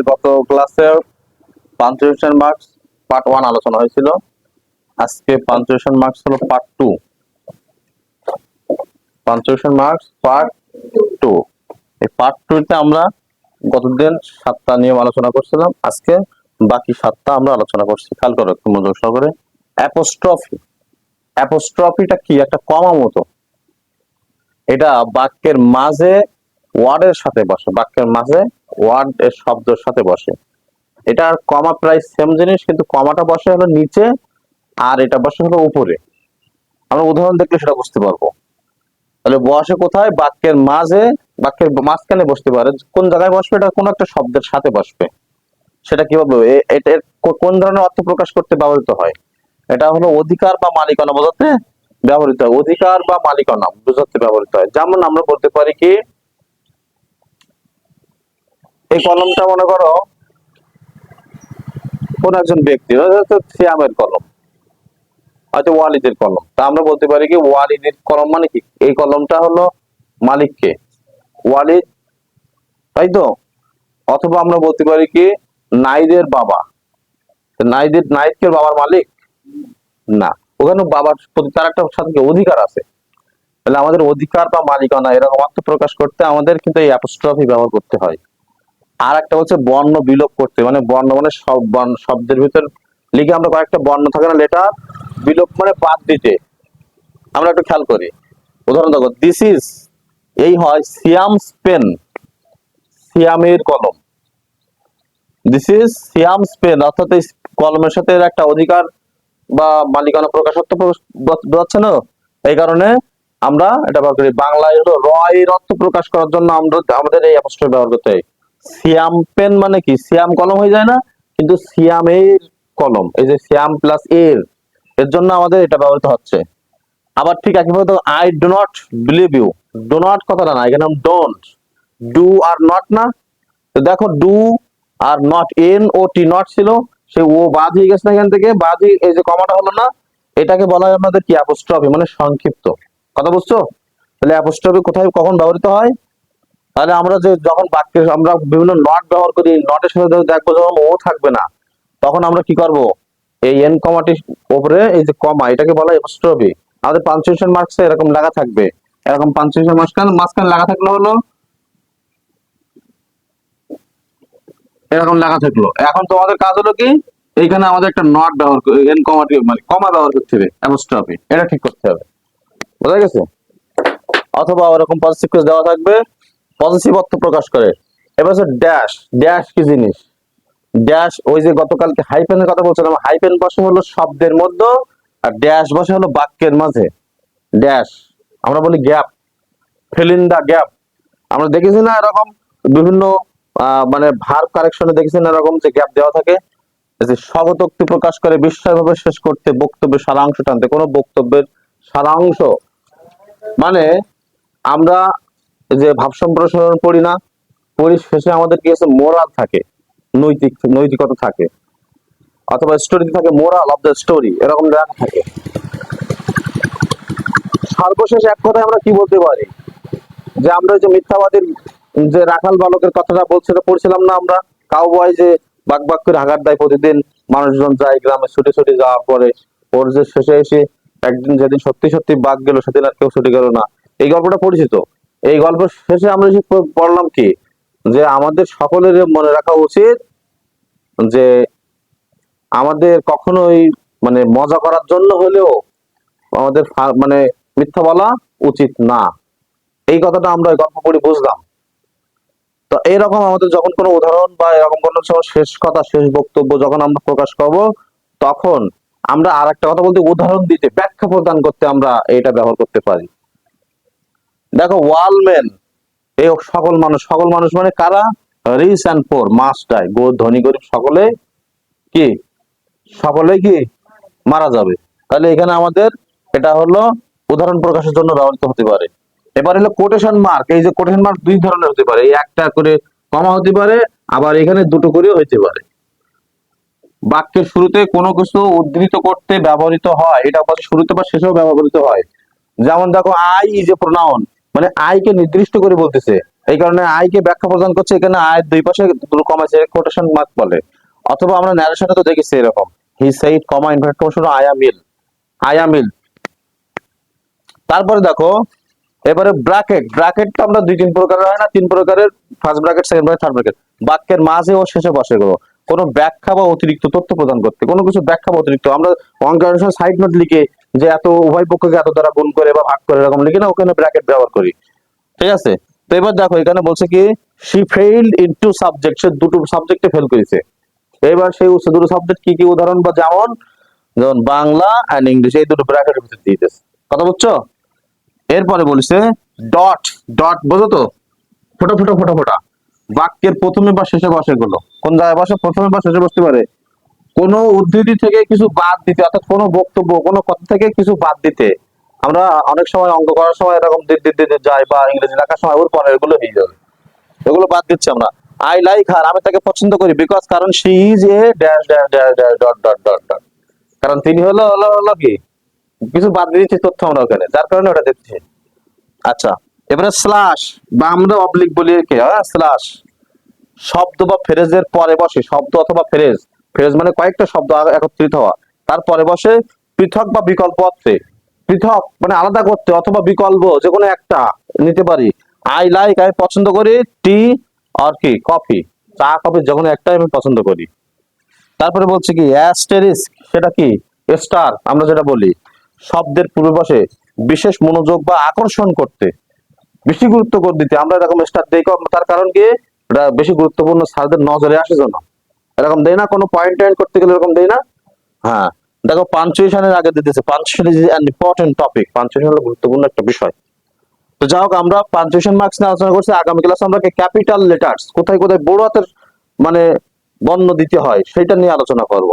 গত ক্লাসে punctuation marks part 1 আলোচনা হয়েছিল। আজকে পাঞ্চুয়েশন মার্কস হলো পার্ট 2। Punctuation marks part 2। এই পার্ট 2 তে আমরা গতদিন 7টা নিয়ম আলোচনা করছিলাম, আজকে বাকি 7টা আমরা আলোচনা করছি। খেয়াল করো একটু মনোযোগ সহকারে। অ্যাপোস্ট্রফি, অ্যাপোস্ট্রফিটা কি? একটা কমা মতো। এটা বাক্যের মাঝে ওয়ার্ডের সাথে বসে, বাক্যের মাঝে ওয়ার্ড এর শব্দের সাথে বসে। এটা আর কমা প্রায় সেম জিনিস, কিন্তু কমাটা বসে হলো নিচে আর এটা বসে হলো উপরে। আমরা উদাহরণ দেখলে সেটা বুঝতে পারবো। তাহলে বসে কোথায়? বাক্যের মাঝে, বাক্যের মাঝখানে বসতে পারে। কোন জায়গায় বসবে? এটা কোন একটা শব্দের সাথে বসবে। সেটা কিভাবে? এটা কোন ধরনের অর্থ প্রকাশ করতে ব্যবহৃত হয়? এটা হলো অধিকার বা মালিকানা বোঝাতে ব্যবহৃত হয়। অধিকার বা মালিকানা বোঝাতে ব্যবহৃত হয়। যেমন আমরা বলতে পারি কি, এই কলমটা মনে করো কোন একজন ব্যক্তি, সিয়ামের কলম, হয়তো ওয়ালিদের কলম। তা আমরা বলতে পারি কি, ওয়ালিদের কলম মানে কি? এই কলমটা হলো মালিককে, ওয়ালিদ, তাই তো? অথবা আমরা বলতে পারি কি, নাইদের বাবা। নাইদকে বাবার মালিক না, ওখানে বাবার প্রতি তার একটা সাথে অধিকার আছে। তাহলে আমাদের অধিকার বা মালিকানা এরকম অর্থ প্রকাশ করতে আমাদের কিন্তু এই অ্যাপোস্ট্রফি ব্যবহার করতে হয়। আর একটা হচ্ছে বর্ণ বিলোপ করতে, মানে বর্ণ মানে সব শব্দের ভিতর লিখে আমরা কয়েকটা বর্ণ থাকে না, লেটার, বিলোপ মানে বাদ দিতে। আমরা একটু খেয়াল করি, উদাহরণ দেখো, দিস ইজ, এই হয় সিয়ামস পেন, সিয়ামের কলম। দিস ইজ সিয়ামস পেন, অর্থাৎ এই কলমের সাথে এর একটা অধিকার বা মালিকানা প্রকাশত্ব বোঝাচ্ছে না। এই কারণে আমরা এটা ব্যবহার করি। বাংলায় হলো র এর অর্থ প্রকাশ করার জন্য আমরা আমাদের এই অ্যাপোস্ট্রফি ব্যবহার করতে হয়। সিয়াম পেন মানে কি? সিয়াম কলম হয়ে যায় না, কিন্তু সিয়ামের কলম, এই যে সিয়াম প্লাস এর জন্য আমাদের এটা ব্যবহৃত হচ্ছে। আবার ঠিক একইভাবে I do not believe you, do not কথাটা না, এখানে ডোন্ট, ডু আর নট না। তো দেখো, do are not, N O T, not ছিল, সে ও বাদ হয়ে গেছে না, এখান থেকে বাদ, এই যে কমাটা হলো না, এটাকে বলা হয় আমাদের কি? অ্যাপোস্ট্রফি, মানে সংক্ষিপ্ত। কথা বুঝছো? তাহলে অ্যাপোস্ট্রফি কোথায় কখন ব্যবহৃত হয়? তাহলে আমরা যে যখন বাক্যে আমরা বিভিন্ন নট ব্যবহার করি, নটের সাথে দেখবো যখন ও থাকবে না, তখন আমরা কি করব? এই এন কমাটির উপরে এই যে কমা, এটাকে বলা হয় অ্যাপোস্ট্রফি। আমাদের পাঞ্চুয়েশন মার্কসে এরকম লেখা থাকবে, এরকম পাঞ্চুয়েশন মাঝখানে লেখা থাকলে হলো এরকম লেখা থাকলো। এখন তোমাদের কাজ হলো কি, এইখানে আমাদের একটা নট ব্যবহার করে এন কমাটি মানে কমা ব্যবহার করতে হবে, অ্যাপোস্ট্রফি, এটা ঠিক করতে হবে। বোঝা গেছে? অথবা ওরকম পজিটিভ কেস দেওয়া থাকবে, পজিটিভ অর্থ প্রকাশ করে। এবার হচ্ছে ড্যাশ। ড্যাশ কি জিনিস? ড্যাশ, ওই যে গতকালকে হাইফেনের কথা বলছিলাম, হাইফেন বসে হলো শব্দের মধ্যে, আর ড্যাশ বসে হলো বাক্যের মাঝে। ড্যাশ আমরা বলি gap, fill in the gap. আমরা দেখেছি না এরকম বিভিন্ন মানে ভার্ব কারেকশনে দেখেছি না এরকম যে গ্যাপ দেওয়া থাকে, যে স্বগতোক্তি প্রকাশ করে বিস্ময়ভাবে শেষ করতে, বক্তব্যের সারাংশ টানতে। কোন বক্তব্যের সারাংশ মানে আমরা যে ভাব সম্প্রসারণ পড়ি না, পড়ি শেষে আমাদের কি আছে? মোরাল থাকে, নৈতিকতা থাকে, অথবা স্টোরিতে থাকে মোরাল অফ দ্য স্টোরি, এরকম লেখা থাকে। সর্বশেষ এক কথায় আমরা কি বলতে পারি, যে আমরা যে মিথ্যাবাদীর যে রাখাল বালকের কথাটা পড়ছিলাম না আমরা, কাউবয় যে বাক বাক করে হাগার দেয় প্রতিদিন, মানুষজন যায় গ্রামে ছুটে ছুটে যাওয়ার পরে, ওর যে শেষে এসে একদিন যেদিন সত্যি সত্যি বাঘ গেল, সেদিন আর কেউ ছুটে গেল না। এই গল্পটা পরিচিত। এই গল্পের শেষে আমরা পড়লাম কি, যে আমাদের সকলের মনে রাখা উচিত যে আমাদের কখনোই মানে মজা করার জন্য হলেও আমাদের মানে মিথ্যা বলা উচিত না। এই কথাটা আমরা গল্প পড়ে বুঝলাম। তো এইরকম আমাদের যখন কোনো উদাহরণ বা এরকম কোনো শেষ কথা, শেষ বক্তব্য যখন আমরা প্রকাশ করব, তখন আমরা আর একটা কথা বলতে, উদাহরণ দিতে, ব্যাখ্যা প্রদান করতে আমরা এটা ব্যবহার করতে পারি। দেখো, ওয়ালম্যান, এই সকল মানুষ মানে কারা? Rich and poor must die, ধনী গরিব সকলে কি? সকলে কি মারা যাবে। তাহলে এখানে আমাদের এটা হলো উদাহরণ প্রকাশের জন্য ব্যবহৃত হতে পারে। এবার হলো কোটেশন মার্ক। এই যে কোটেশন মার্ক দুই ধরনের হতে পারে, এই একটা করে কমা হতে পারে, আবার এখানে দুটো করেও হতে পারে। বাক্যের শুরুতে কোনো কিছু উদ্ধৃত করতে ব্যবহৃত হয়, এটা শুরুতে বা শেষেও ব্যবহৃত হয়। যেমন দেখো, আই ইজ এ প্রোনাউন, মানে আই কে নির্দিষ্ট করে বলতেছে, এই কারণে আইকে ব্যাখ্যা প্রদান করছে, এখানে আয়ের দুই পাশে দুটো কমা আছে, কোটেশন মার্ক বলে। অথবা আমরা ন্যারেশনে তো দেখেছি এরকম, he said comma inverted comma শুধু আই অ্যাম ইল। তারপরে দেখো এবারে ব্র্যাকেট, ব্র্যাকেট তো আমরা দুই তিন প্রকারের হয় না, তিন প্রকারের, first bracket, second bracket, third bracket. বাক্যের মাঝে ও শেষে বসে গেলো কোনো ব্যাখ্যা বা অতিরিক্ত তথ্য প্রদান করতে, কোনো কিছু ব্যাখ্যা বা অতিরিক্ত, আমরা অঙ্কের সাইড নোট লিখে যে এত উভয় পক্ষকে এত দ্বারা গুণ করে বা ভাগ করে এরকম লিখে না, ওখানে ব্র্যাকেট ব্যবহার করি, ঠিক আছে। তো এবার দেখো এখানে বলছে কি, শি ফেইলড ইনটু সাবজেক্ট, সে দুটো সাবজেক্টে ফেল করেছে। এবার সেই দুটো সাবজেক্ট কি কি উদাহরণ, বা যেমন যেমন বাংলা এন্ড ইংলিশ, এই দুটো ব্র্যাকেটের ভিতরে দিয়ে দিয়েছে, কথা বুঝছো। এরপরে বলছে ডট, ডট বোঝো তো, ফোটা ফোটা ফোটা ফোটা, বাক্যের প্রথমে বা শেষে বসে গেলো, কোন জায়গায় বসে, প্রথমে বা শেষে বসতে পারে। কোন উদ্ধৃতি থেকে কিছু বাদ দিতে, অর্থাৎ কোন বক্তব্য কোন কথা থেকে কিছু বাদ দিতে, আমরা অনেক সময় অঙ্ক করার সময় এরকম দিতে যাই, বা ইংরেজি লেখার সময় ওর পরে এগুলো হয়ে যাবে, এগুলো বাদ দিচ্ছি আমরা। আই লাইক হার, আমি তাকে পছন্দ করি, বিকজ কারণ she is a dash dash dash dash dot dot dot dot, কারণ তিনি হলো হলো হলো কি, কিছু বাদ দিয়ে দিচ্ছি তথ্য আমরা ওখানে, যার কারণে ওটা দিচ্ছি। আচ্ছা, এবারে স্ল্যাশ, বা আমরা অবলিক বলি কে, স্ল্যাশ শব্দ বা ফ্রেজের পরে বসে, শব্দ অথবা ফ্রেজ, ফ্রেজ মানে কয়েকটা শব্দ একত্রিত হওয়া, তারপরে বসে পৃথক বা বিকল্প অর্থে, পৃথক মানে আলাদা করতে, অথবা বিকল্প যে কোনো একটা নিতে পারি। আই লাইক, আমি পছন্দ করি, টি আর কি কফি, চা কফি যখন একটাই আমি পছন্দ করি। তারপরে বলছে কি অ্যাস্টেরিস্ক, সেটা কি স্টার, আমরা যেটা বলি শব্দের পূর্বে বসে বিশেষ মনোযোগ বা আকর্ষণ করতে, বেশি গুরুত্ব করে দিতে, আমরা এরকম স্টার দেই, তার কারণ কি এটা বেশি গুরুত্বপূর্ণ, স্যারদের নজরে আসে যেন, এরকম দেই না, কোনো পয়েন্ট টয়েন্ট করতে গেলে এরকম দেই না। হ্যাঁ, দেখো পাঞ্চুয়েশনের আগে দিতেছে, punctuation is an important topic, punctuation হলো গুরুত্বপূর্ণ একটা বিষয়। তো যাই হোক, আমরা পাঞ্চুয়েশন মার্কস নিয়ে আলোচনা করছি, আগামী ক্লাসে আমরা ক্যাপিটাল লেটার্স কোথায় কোথায় বড় হাতের মানে বর্ণ দিতে হয় সেটা নিয়ে আলোচনা করব।